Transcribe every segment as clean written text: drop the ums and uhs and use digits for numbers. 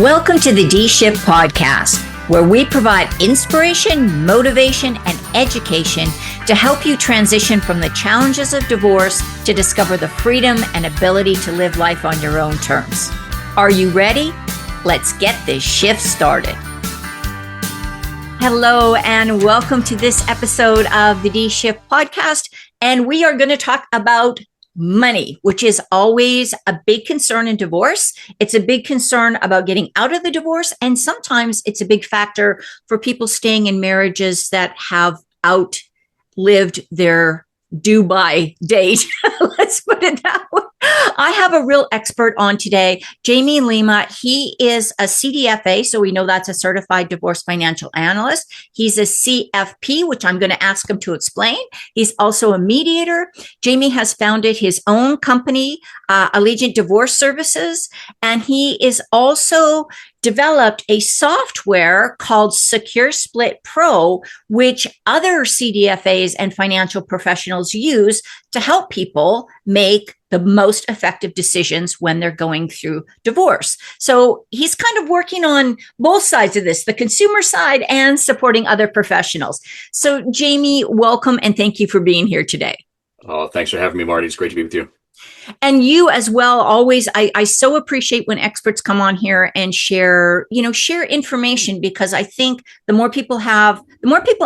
Welcome to the D-Shift podcast, where we provide inspiration, motivation, and education to help you transition from the challenges of divorce to discover the freedom and ability to live life on your own terms. Are you ready? Let's get this shift started. Hello, and welcome to this episode of the D-Shift podcast. And we are going to talk about money, which is always a big concern in divorce. It's a big concern about getting out of the divorce. And sometimes it's a big factor for people staying in marriages that have outlived their due-by date. Let's put it that way. I have a real expert on today, Jamie Lima. He is a CDFA, so we know that's a Certified Divorce Financial Analyst. He's a CFP, which I'm going to ask him to explain. He's also a mediator. Jamie has founded his own company, Allegiant Divorce Services, and he is also developed a software called Secure Split Pro, which other CDFAs and financial professionals use to help people make the most effective decisions when they're going through divorce. So he's kind of working on both sides of this, the consumer side and supporting other professionals. So Jamie, welcome and thank you for being here today. Oh, thanks for having me, Marty. It's great to be with you. And you as well, always, I so appreciate when experts come on here and share information, because I think the more people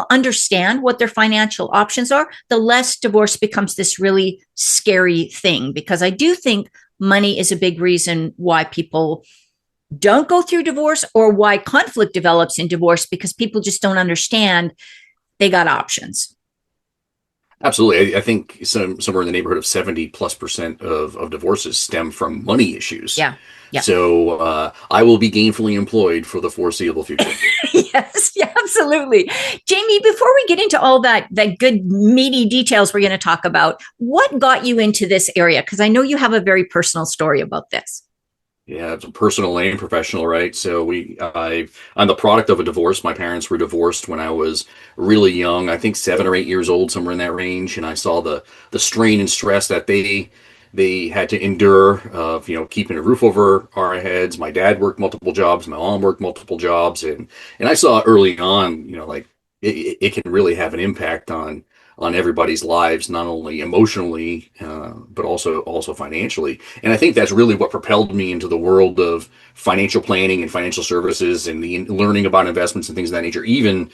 understand what their financial options are, the less divorce becomes this really scary thing. Because I do think money is a big reason why people don't go through divorce, or why conflict develops in divorce, because people just don't understand they got options. Absolutely. I think somewhere in the neighborhood of 70+% of divorces stem from money issues. Yeah. So I will be gainfully employed for the foreseeable future. Yes, yeah, absolutely. Jamie, before we get into all that good meaty details we're going to talk about, what got you into this area? Because I know you have a very personal story about this. Yeah, it's personal and professional, right? So I'm the product of a divorce. My parents were divorced when I was really young, I think 7 or 8 years old, somewhere in that range. And I saw the strain and stress that they had to endure of, keeping a roof over our heads. My dad worked multiple jobs. My mom worked multiple jobs. And I saw early on, it can really have an impact on everybody's lives, not only emotionally, but also financially. And I think that's really what propelled me into the world of financial planning and financial services and the learning about investments and things of that nature, even,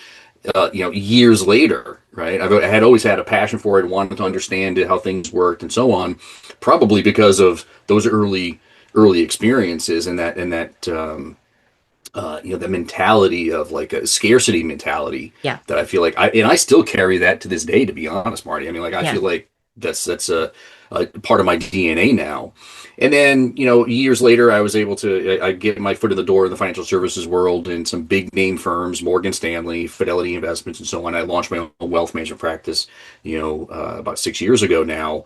years later, right? I had always had a passion for it, wanted to understand how things worked and so on, probably because of those early experiences and that the mentality of like a scarcity mentality. Yeah. That I feel like I still carry that to this day, to be honest, Marty. I mean, I feel like that's a part of my DNA now. And then, years later, I was able to I get my foot in the door in the financial services world in some big name firms, Morgan Stanley, Fidelity Investments, and so on. I launched my own wealth management practice, about 6 years ago now.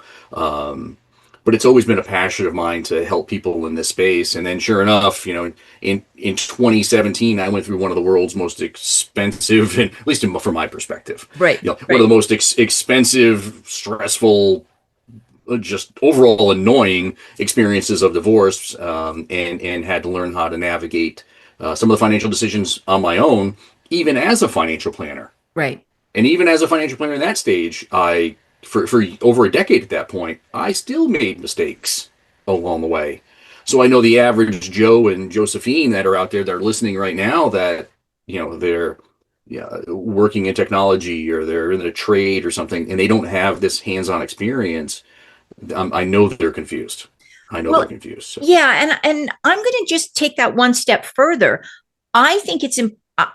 But it's always been a passion of mine to help people in this space. And then sure enough, in 2017, I went through one of the world's most expensive, and at least from my perspective, right. One of the most expensive, stressful, just overall annoying experiences of divorce, and had to learn how to navigate some of the financial decisions on my own, even as a financial planner. Right. And even as a financial planner in that stage, for over a decade at that point, I still made mistakes along the way. So I know the average Joe and Josephine that are out there that are listening right now that, they're working in technology or they're in a trade or something, and they don't have this hands-on experience. I know that they're confused. They're confused. So. Yeah. And I'm going to just take that one step further. I think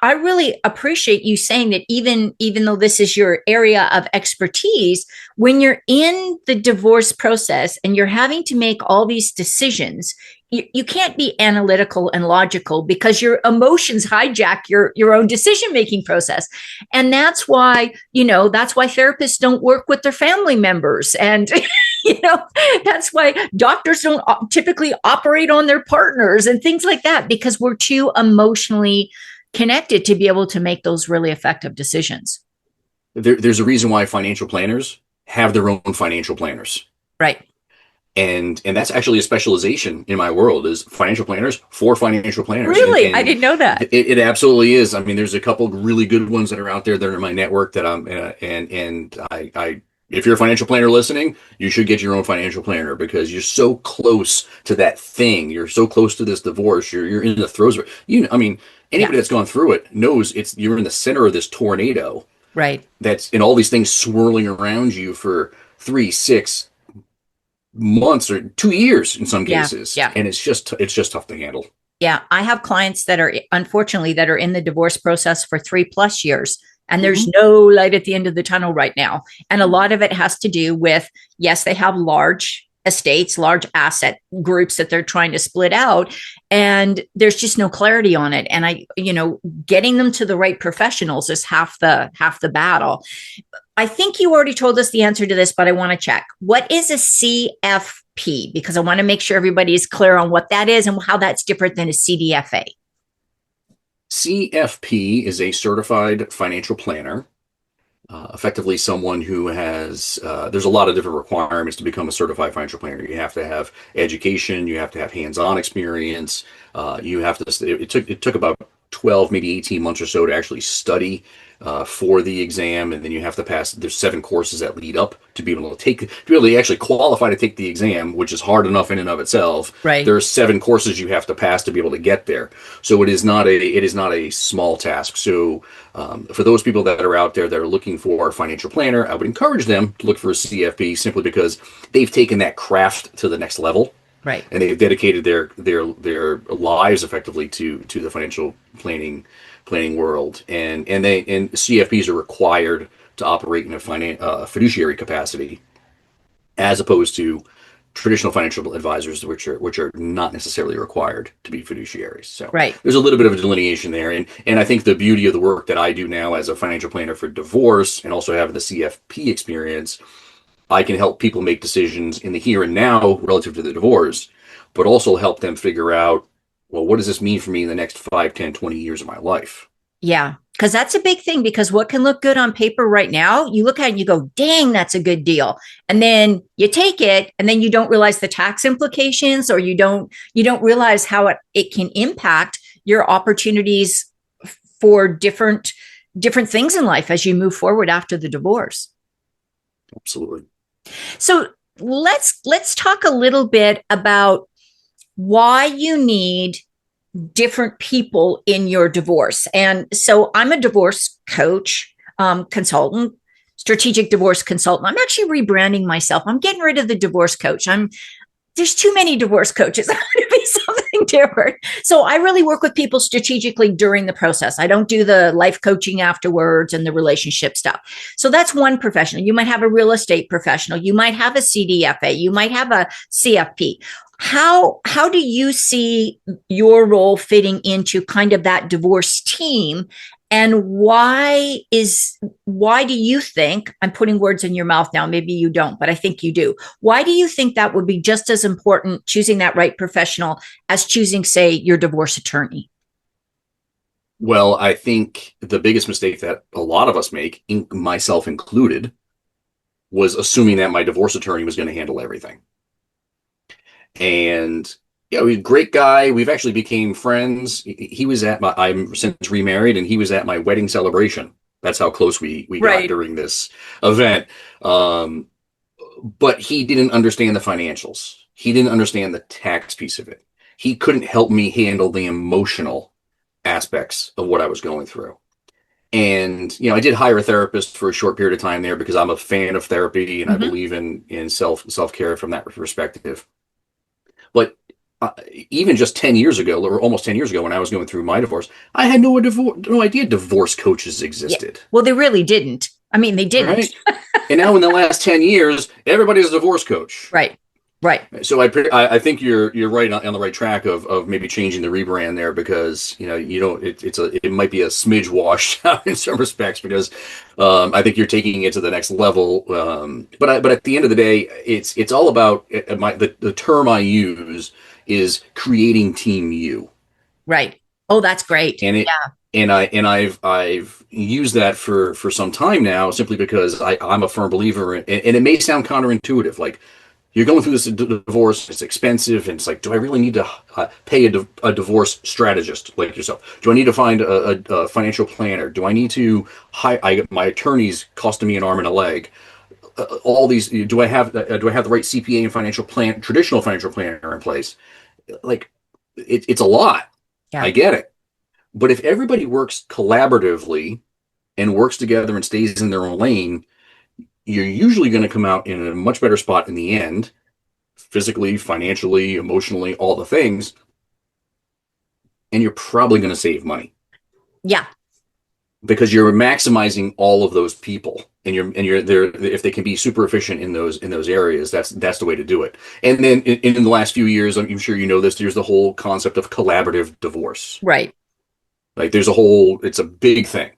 I really appreciate you saying that even though this is your area of expertise, when you're in the divorce process and you're having to make all these decisions, you can't be analytical and logical, because your emotions hijack your own decision-making process. And that's why therapists don't work with their family members. And, that's why doctors don't typically operate on their partners and things like that, because we're too emotionally connected to be able to make those really effective decisions. There's a reason why financial planners have their own financial planners. Right. And that's actually a specialization in my world, is financial planners for financial planners. Really? I And didn't know that. it absolutely is. I mean, there's a couple really good ones that are out there that are in my network that I'm and I if you're a financial planner listening, you should get your own financial planner, because you're so close to that thing. You're so close to this divorce. You're in the throes of it. I mean, Yeah. anybody that's gone through it knows you're in the center of this tornado Right. that's in all these things swirling around you for 3, 6 months or 2 years in some Yeah. cases, Yeah. and it's just tough to handle. Yeah. I have clients that are, unfortunately, that are in the divorce process for 3+ years. And there's Mm-hmm. no light at the end of the tunnel right now. And a lot of it has to do with, yes, they have large estates, large asset groups that they're trying to split out. And there's just no clarity on it. And getting them to the right professionals is half the battle. I think you already told us the answer to this, but I want to check. What is a CFP? Because I want to make sure everybody is clear on what that is and how that's different than a CDFA. CFP is a certified financial planner, effectively someone who has, there's a lot of different requirements to become a certified financial planner. You have to have education, you have to have hands-on experience, you have to, it took about 12, maybe 18 months or so to actually study for the exam, and then you have to pass. There's 7 courses that lead up to be able to actually qualify to take the exam, which is hard enough in and of itself. Right. There's 7 courses you have to pass to be able to get there. So it is not a small task. So for those people that are out there that are looking for a financial planner, I would encourage them to look for a CFP, simply because they've taken that craft to the next level. Right. And they've dedicated their lives effectively to the financial planning world, and CFPs are required to operate in a fiduciary capacity, as opposed to traditional financial advisors, which are not necessarily required to be fiduciaries. So Right. there's a little bit of a delineation there, and I think the beauty of the work that I do now as a financial planner for divorce, and also having the CFP experience, I can help people make decisions in the here and now relative to the divorce, but also help them figure out, well, what does this mean for me in the next 5, 10, 20 years of my life? Yeah. Because that's a big thing, because what can look good on paper right now, you look at it and you go, dang, that's a good deal. And then you take it and then you don't realize the tax implications, or you don't realize how it can impact your opportunities for different things in life as you move forward after the divorce. Absolutely. So let's talk a little bit about why you need different people in your divorce. And so I'm a divorce coach, consultant, strategic divorce consultant. I'm actually rebranding myself. I'm getting rid of the divorce coach. There's too many divorce coaches. I want to be something different. So I really work with people strategically during the process. I don't do the life coaching afterwards and the relationship stuff. So that's one professional. You might have a real estate professional. You might have a CDFA. You might have a CFP. How do you see your role fitting into kind of that divorce team? And why do you think, I'm putting words in your mouth now, maybe you don't, but I think you do. Why do you think that would be just as important, choosing that right professional, as choosing, say, your divorce attorney? Well, I think the biggest mistake that a lot of us make, myself included, was assuming that my divorce attorney was going to handle everything. And yeah, he's a great guy. We've actually became friends. He was I'm since remarried, and he was at my wedding celebration. That's how close we got Right. during this event. But he didn't understand the financials. He didn't understand the tax piece of it. He couldn't help me handle the emotional aspects of what I was going through. And, I did hire a therapist for a short period of time there, because I'm a fan of therapy, and I believe in self-care from that perspective. But even just 10 years ago, or almost 10 years ago, when I was going through my divorce, I had no idea divorce coaches existed. Yeah. Well, they really didn't. I mean, they didn't. Right? And now in the last 10 years, everybody's a divorce coach. Right. Right. So I think you're right on the right track of maybe changing the rebrand there, because you don't it might be a smidge washed out in some respects, because I think you're taking it to the next level. But at the end of the day, it's all about the term I use is creating team you. Right. Oh, that's great. And I've used that for some time now, simply because I'm a firm believer in, and it may sound counterintuitive, like, you're going through this divorce. It's expensive, and it's like, do I really need to pay a divorce strategist like yourself? Do I need to find a financial planner? Do I need to hire my attorney's costing me an arm and a leg? All these. Do I have the right CPA and traditional financial planner in place? Like, it's a lot. Yeah. I get it, but if everybody works collaboratively and works together and stays in their own lane, you're usually going to come out in a much better spot in the end, physically, financially, emotionally, all the things, and you're probably going to save money. Yeah. Because you're maximizing all of those people, and you're there. If they can be super efficient in those areas, that's the way to do it. And then in the last few years, I'm sure you know this, there's the whole concept of collaborative divorce. Right. Like it's a big thing.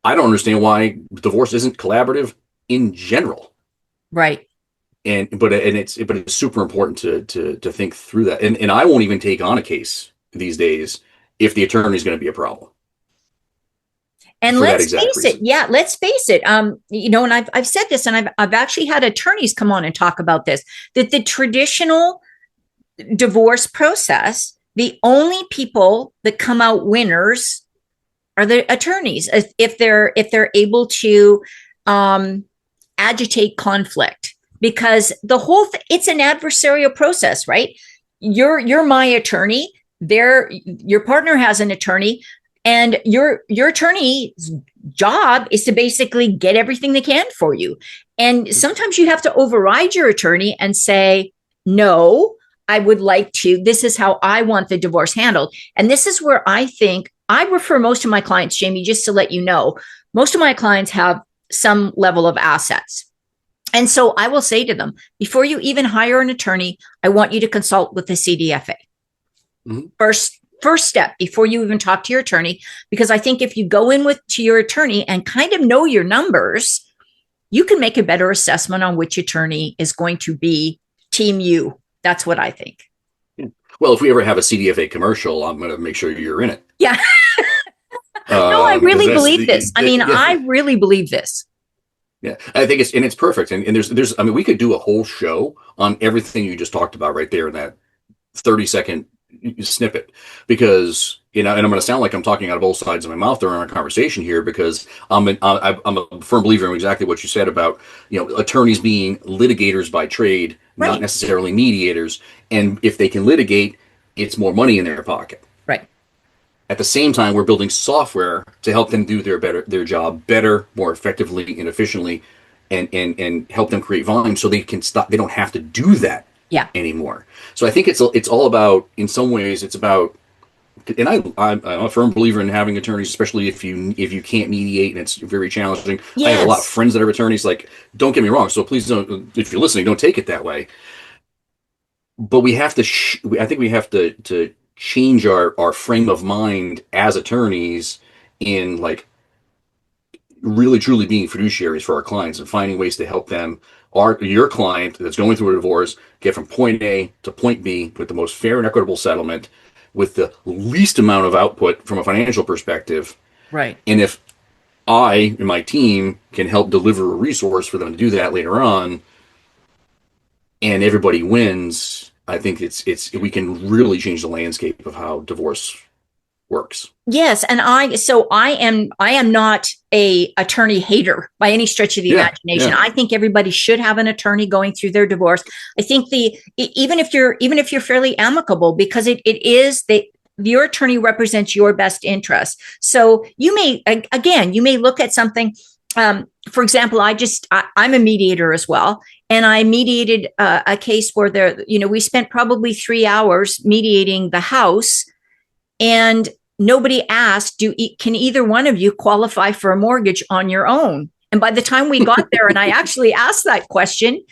I don't understand why divorce isn't collaborative in general. Right. But it's super important to think through that. And I won't even take on a case these days if the attorney is going to be a problem. And let's face it. Yeah, let's face it. And I've said this, and I've actually had attorneys come on and talk about this, that the traditional divorce process, the only people that come out winners are the attorneys if they're able to agitate conflict, because it's an adversarial process, right? You're my attorney. Your partner has an attorney, and your attorney's job is to basically get everything they can for you. And sometimes you have to override your attorney and say, no, I would like to. This is how I want the divorce handled. And this is where I think I refer most of my clients, Jamie, just to let you know, most of my clients have some level of assets. And so I will say to them, before you even hire an attorney, I want you to consult with the CDFA. Mm-hmm. First step before you even talk to your attorney, because I think if you go in to your attorney and kind of know your numbers, you can make a better assessment on which attorney is going to be team you. That's what I think. Well, if we ever have a CDFA commercial, I'm going to make sure you're in it. Yeah. No, I really believe this. I really believe this. Yeah, I think it's perfect. And there's, we could do a whole show on everything you just talked about right there in that 30-second snippet, because, and I'm going to sound like I'm talking out of both sides of my mouth during our conversation here, because I'm a firm believer in exactly what you said about, attorneys being litigators by trade, right, not necessarily mediators. And if they can litigate, it's more money in their pocket. Right. At the same time, we're building software to help them do their job better, more effectively and efficiently, and help them create volume so they can stop. They don't have to do that anymore. So I think it's all about, in some ways, it's about, and I'm a firm believer in having attorneys, especially if you can't mediate and it's very challenging. Yes. I have a lot of friends that are attorneys. Like, don't get me wrong. So please don't, if you're listening, don't take it that way. But we have to. I think we have to change our frame of mind as attorneys in, like, really truly being fiduciaries for our clients and finding ways to help them, your client that's going through a divorce, get from point A to point B with the most fair and equitable settlement with the least amount of output from a financial perspective. Right. And if I and my team can help deliver a resource for them to do that later on, and everybody wins, I think we can really change the landscape of how divorce works. Yes, and I am not a attorney hater by any stretch of the imagination. Yeah. I think everybody should have an attorney going through their divorce. I think even if you're fairly amicable, because your attorney represents your best interest. So you may look at something. For example, I'm a mediator as well. And I mediated a case where we spent probably 3 hours mediating the house, and nobody asked, can either one of you qualify for a mortgage on your own? And by the time we got there, and I actually asked that question,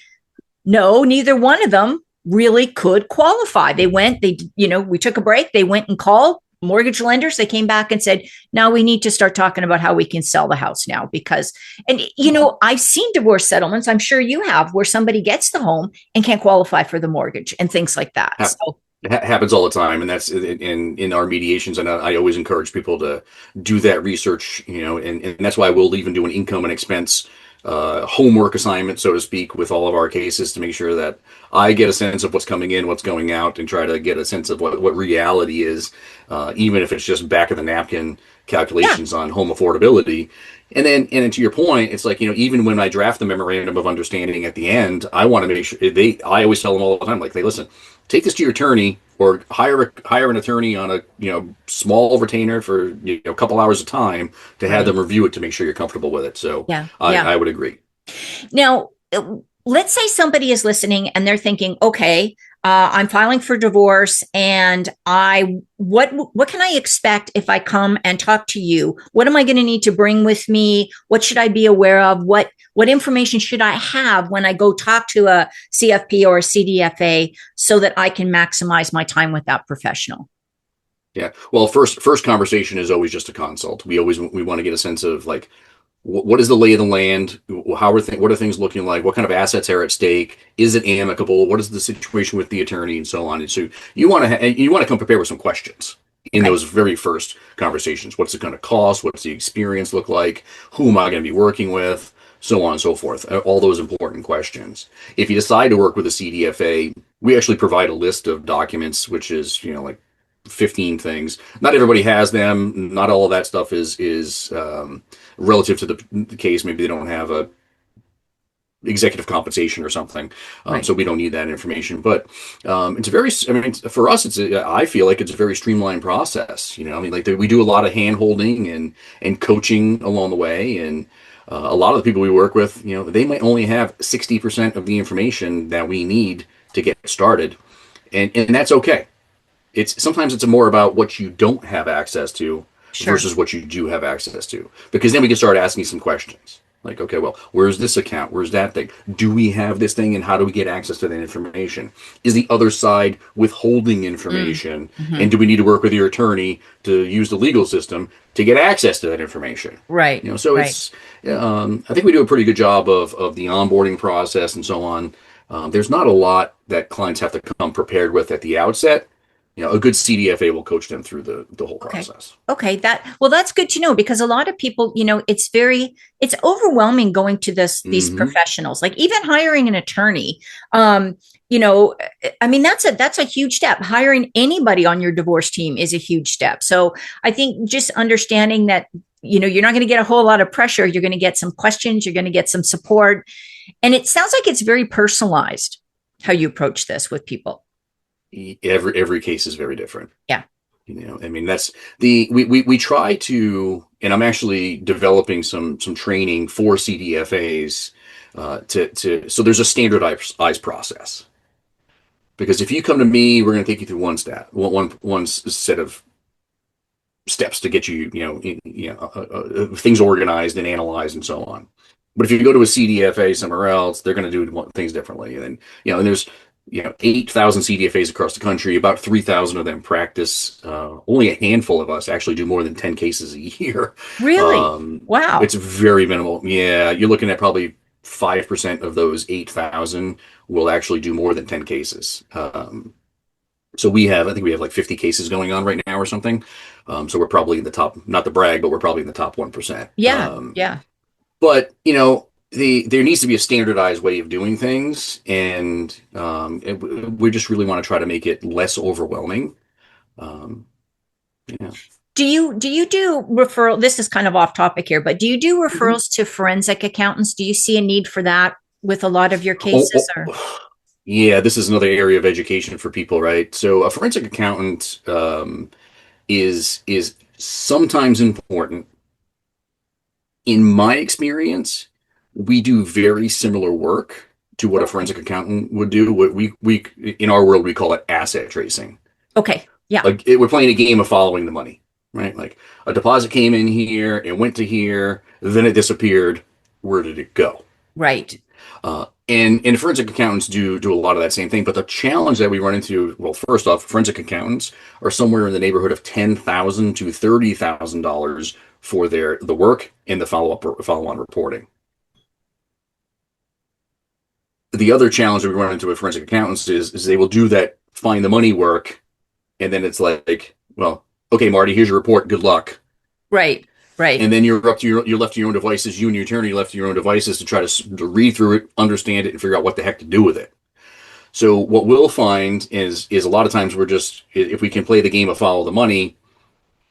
no, neither one of them really could qualify. We took a break. They went and called mortgage lenders. They came back and said, now we need to start talking about how we can sell the house now, because, I've seen divorce settlements, I'm sure you have, where somebody gets the home and can't qualify for the mortgage and things like that. So it happens all the time. And that's in our mediations. And I always encourage people to do that research, and that's why we'll even do an income and expense homework assignment, so to speak, with all of our cases to make sure that I get a sense of what's coming in, what's going out, and try to get a sense of what reality is, even if it's just back of the napkin Yeah. calculations on home affordability. And then to your point, it's like, even when I draft the memorandum of understanding at the end, I want to make sure I always tell them all the time, like, hey, listen, take this to your attorney or hire an attorney on a, small retainer for, a couple hours of time to have Right. them review it to make sure you're comfortable with it. So Yeah. I, Yeah. I would agree. Now, let's say somebody is listening and they're thinking, okay, I'm filing for divorce, and what can I expect if I come and talk to you? What am I going to need to bring with me? What should I be aware of? What information should I have when I go talk to a CFP or a CDFA so that I can maximize my time with that professional? Yeah. Well, first conversation is always just a consult. We want to get a sense of, like, what is the lay of the land? What are things looking like? What kind of assets are at stake? Is it amicable? What is the situation with the attorney and so on? And so you want to come prepared with some questions in Okay. those very first conversations. What's it going to cost? What's the experience look like? Who am I going to be working with? So on and so forth. All those important questions. If you decide to work with a CDFA, we actually provide a list of documents, which is, like 15 things. Not everybody has them. Not all of that stuff is relative to the case. Maybe they don't have a executive compensation or something, Right. so we don't need that information. But it's a very, I mean, for us, I feel like it's a very streamlined process. I mean, like, we do a lot of hand holding and coaching along the way, and a lot of the people we work with, they might only have 60% of the information that we need to get started, and that's okay. It's more about what you don't have access to Sure. versus what you do have access to, because then we can start asking some questions like, okay, well, where's this account, where's that thing, do we have this thing, and how do we get access to that information? Is the other side withholding Mm. information, Hmm. and do we need to work with your attorney to use the legal system to get access to that information? Right. So Right. it's I think we do a pretty good job of the onboarding process and so on. There's not a lot that clients have to come prepared with at the outset. A good CDFA will coach them through the whole Okay. process. Okay. That's good to know, because a lot of people, it's overwhelming going to these Hmm. professionals, like even hiring an attorney. Um, you know, I mean, that's a huge step. Hiring anybody on your divorce team is a huge step. So I think just understanding that, you're not going to get a whole lot of pressure. You're going to get some questions, you're going to get some support. And it sounds like it's very personalized how you approach this with people. Every case is very different. Yeah. I mean, that's we try to, and I'm actually developing some training for CDFAs to so there's a standardized process. Because if you come to me, we're going to take you through one set of steps to get things organized and analyzed and so on. But if you go to a CDFA somewhere else, they're going to do things differently. And there's 8,000 CDFAs across the country. About 3,000 of them practice. Only a handful of us actually do more than 10 cases a year. Really? It's Wow. very minimal. Yeah, you're looking at probably 5% of those 8,000 will actually do more than 10 cases. So I think we have like 50 cases going on right now or something. So we're probably in the top, not to brag, but we're probably in the top 1%. Yeah. Yeah. But there needs to be a standardized way of doing things, and we just really want to try to make it less overwhelming. Um, yeah. Do you do referral? This is kind of off topic here, but do you do Mhm. referrals to forensic accountants? Do you see a need for that with a lot of your Oh, cases, or? oh, yeah, this is another area of education for people, right? So a forensic accountant is sometimes important. In my experience, we do very similar work to what a Okay. forensic accountant would do. What we in our world we call it asset tracing. Okay. Yeah. Like, we're playing a game of following the money, right? Like, a deposit came in here, it went to here, then it disappeared. Where did it go? Right. And forensic accountants do a lot of that same thing. But the challenge that we run into, well, first off, forensic accountants are somewhere in the neighborhood of $10,000 to $30,000 for the work and the follow on reporting. The other challenge that we run into with forensic accountants is they will do that find the money work, and then it's like, well, okay, Marty, here's your report. Good luck. Right. Right. And then you're left to your own devices. You and your attorney are left to your own devices to try to read through it, understand it, and figure out what the heck to do with it. So what we'll find is a lot of times we're just, if we can play the game of follow the money,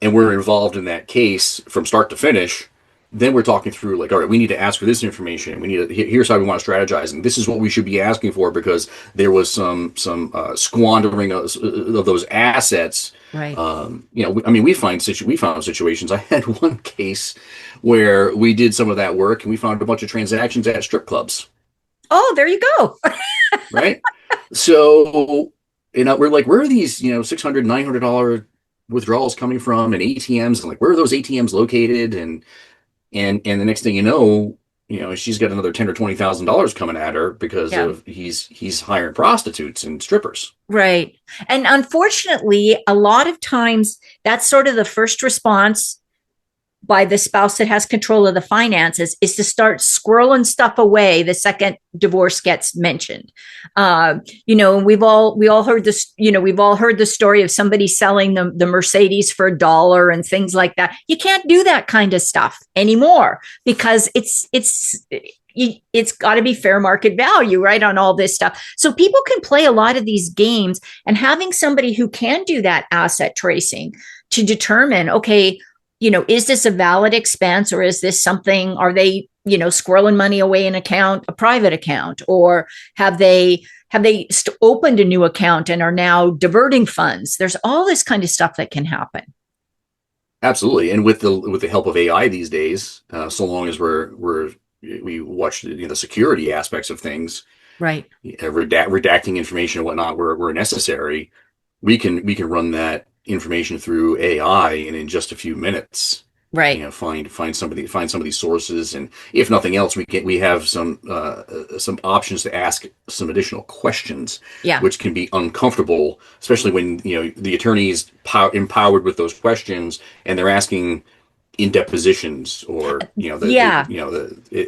and we're involved in that case from start to finish, then we're talking through like, all right, we need to ask for this information. We need to, here's how we want to strategize, and this is what we should be asking for because there was some squandering of those assets. Right. I mean, we found situations. I had one case where we did some of that work, and we found a bunch of transactions at strip clubs. Oh, there you go. Right. So, we're like, where are these, $600, $900 withdrawals coming from, and ATMs, and like, where are those ATMs located? And the next thing she's got another $10,000 or $20,000 coming at her because Yeah. of he's hiring prostitutes and strippers. Right. And unfortunately, a lot of times that's sort of the first response by the spouse that has control of the finances is to start squirreling stuff away the second divorce gets mentioned. We all heard this, we've all heard the story of somebody selling the Mercedes for $1 and things like that. You can't do that kind of stuff anymore because it's got to be fair market value, right, on all this stuff. So people can play a lot of these games, and having somebody who can do that asset tracing to determine, okay, is this a valid expense, or is this something, are they, squirreling money away in a private account, or have they opened a new account and are now diverting funds? There's all this kind of stuff that can happen. Absolutely, and with the help of AI these days, so long as we watch the security aspects of things, Right. redacting information and whatnot where necessary, we can run that information through AI, and in just a few minutes, Right. find some of these sources, and if nothing else, we have some options to ask some additional questions, Yeah. which can be uncomfortable, especially when the attorney is empowered with those questions, and they're asking in depositions or Yeah.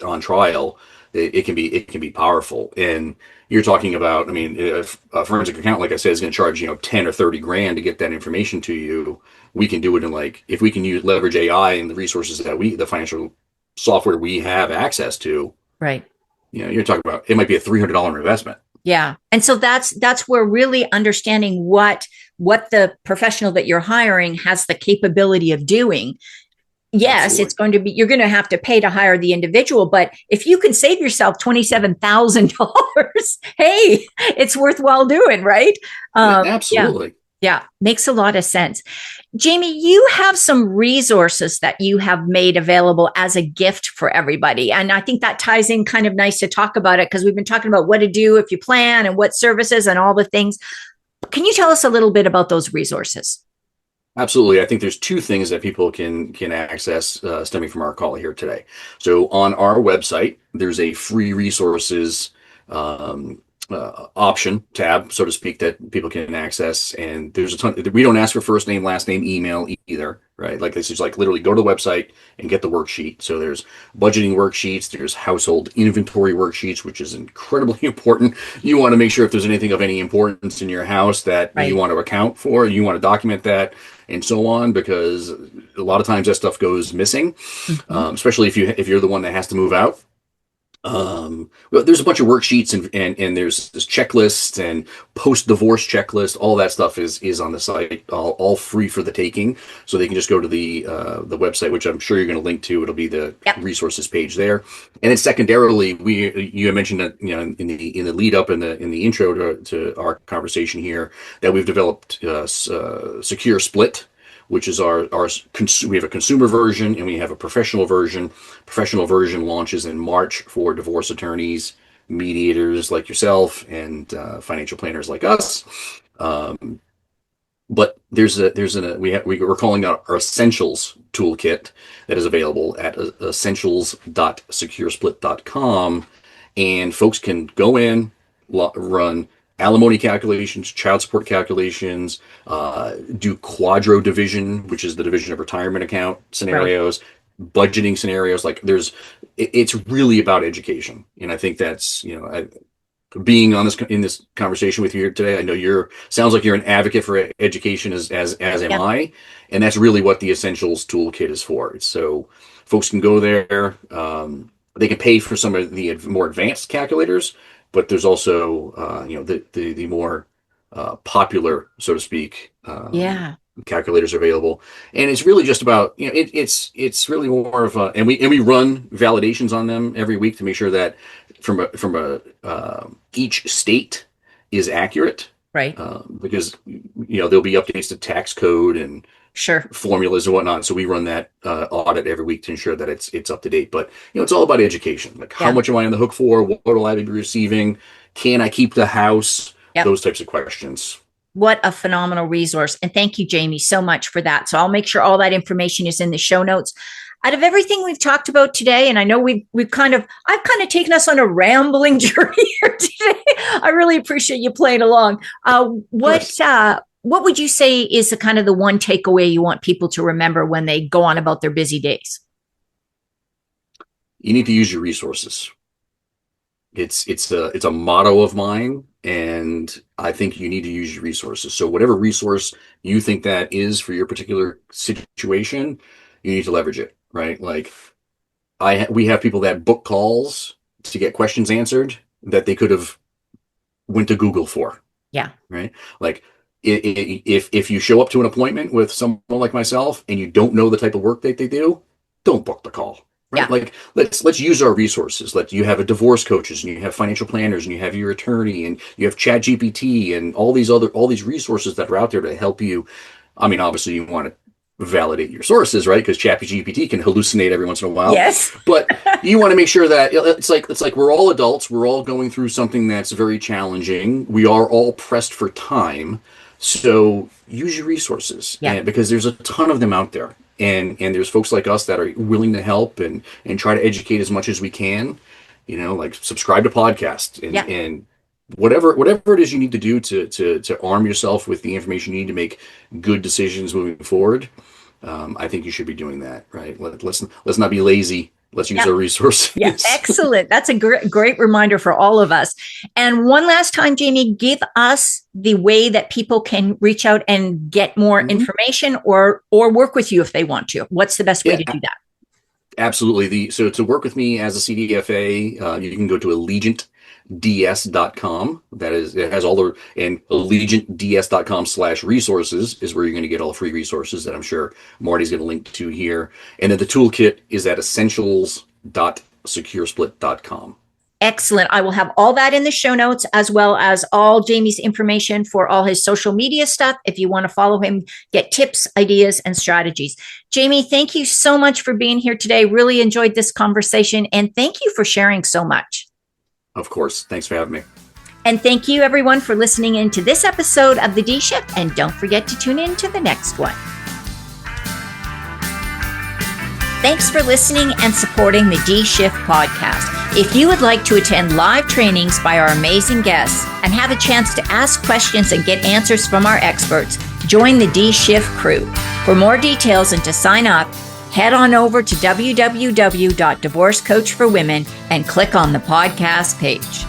on trial. It can be powerful, and you're talking about, I mean, if a forensic accountant, like I said, is going to charge 10 or 30 grand to get that information to you. We can do it in, like, if we can leverage AI and the resources that the financial software we have access to. Right. You're talking about, it might be a $300 investment. Yeah. And so that's where really understanding what the professional that you're hiring has the capability of doing. Yes, Absolutely. it's going to be, you're going to have to pay to hire the individual, but if you can save yourself $27,000, hey, it's worthwhile doing, right? Yeah. Absolutely. Yeah. Makes a lot of sense. Jamie, you have some resources that you have made available as a gift for everybody. And I think that ties in kind of nice to talk about it, because we've been talking about what to do if you plan and what services and all the things. Can you tell us a little bit about those resources? Absolutely. I think there's two things that people can access stemming from our call here today. So on our website, there's a free resources option tab, so to speak, that people can access. And there's a ton. We don't ask for first name, last name, email either, right? Like, this is like literally go to the website and get the worksheet. So there's budgeting worksheets, there's household inventory worksheets, which is incredibly important. You want to make sure if there's anything of any importance in your house that Right. you want to account for, you want to document that, and so on, because a lot of times that stuff goes missing, Mhm. especially if you're the one that has to move out. Well, there's a bunch of worksheets, and there's this checklist and post-divorce checklist. All that stuff is on the site, all free for the taking. So they can just go to the website, which I'm sure you're going to link to. It'll be the Yep. resources page there. And then secondarily, you mentioned that in the lead up, in the intro to our conversation here, that we've developed Secure Split, which is we have a consumer version and we have a professional version. Professional version launches in March for divorce attorneys, mediators like yourself, and financial planners like us. But we're calling out our Essentials toolkit that is available at essentials.securesplit.com, and folks can go in, run alimony calculations, child support calculations, do quadro division, which is the division of retirement account scenarios, budgeting scenarios. Like, it's really about education, and I think that's being on this in this conversation with you here today. I know sounds like you're an advocate for education as am Yep. I, and that's really what the Essentials Toolkit is for. It's so folks can go there. They can pay for some of the more advanced calculators, but there's also the more popular, so to speak, Yeah. calculators available. And it's really just about it's really more of a, and we run validations on them every week to make sure that from a each state is accurate, Right. because there'll be updates to tax code and Sure. formulas and whatnot. So we run that audit every week to ensure that it's up to date. But it's all about education. Like, how Yeah. much am I on the hook for? What will I be receiving? Can I keep the house? Yep. Those types of questions. What a phenomenal resource. And thank you, Jamie, so much for that. So I'll make sure all that information is in the show notes. Out of everything we've talked about today, and I know I've kind of taken us on a rambling journey here today. I really appreciate you playing along. What would you say is the one takeaway you want people to remember when they go on about their busy days? You need to use your resources. It's a motto of mine, and I think you need to use your resources. So whatever resource you think that is for your particular situation, you need to leverage it, right? Like, we have people that book calls to get questions answered that they could have went to Google for. Yeah. Right. Like, if you show up to an appointment with someone like myself and you don't know the type of work that they do, don't book the call. Right. Yeah. Like, let's use our resources. You have a divorce coaches, and you have financial planners, and you have your attorney, and you have Chat GPT, and all these resources that are out there to help you. I mean, obviously you want to validate your sources, right? Because Chat GPT can hallucinate every once in a while. Yes. But you want to make sure that it's like we're all adults. We're all going through something that's very challenging. We are all pressed for time. So use your resources, because there's a ton of them out there. And there's folks like us that are willing to help and try to educate as much as we can, like subscribe to podcasts and whatever it is you need to do to arm yourself with the information you need to make good decisions moving forward. I think you should be doing that, right? Let's not be lazy. Let's use our resources. Yeah, excellent. That's a great reminder for all of us. And one last time, Jamie, give us the way that people can reach out and get more information or work with you if they want to. What's the best way to do that? Absolutely. So to work with me as a CDFA, you can go to allegiantds.com. It has all and allegiantds.com/resources is where you're going to get all the free resources that I'm sure Marty's going to link to here. And then the toolkit is at essentials.securesplit.com. Excellent. I will have all that in the show notes, as well as all Jamie's information for all his social media stuff. If you want to follow him, get tips, ideas, and strategies. Jamie, thank you so much for being here today. Really enjoyed this conversation. And thank you for sharing so much. Of course. Thanks for having me. And thank you, everyone, for listening in to this episode of The D Shift. And don't forget to tune in to the next one. Thanks for listening and supporting the D Shift podcast. If you would like to attend live trainings by our amazing guests and have a chance to ask questions and get answers from our experts, join the D Shift crew. For more details and to sign up, head on over to www.divorcecoachforwomen and click on the podcast page.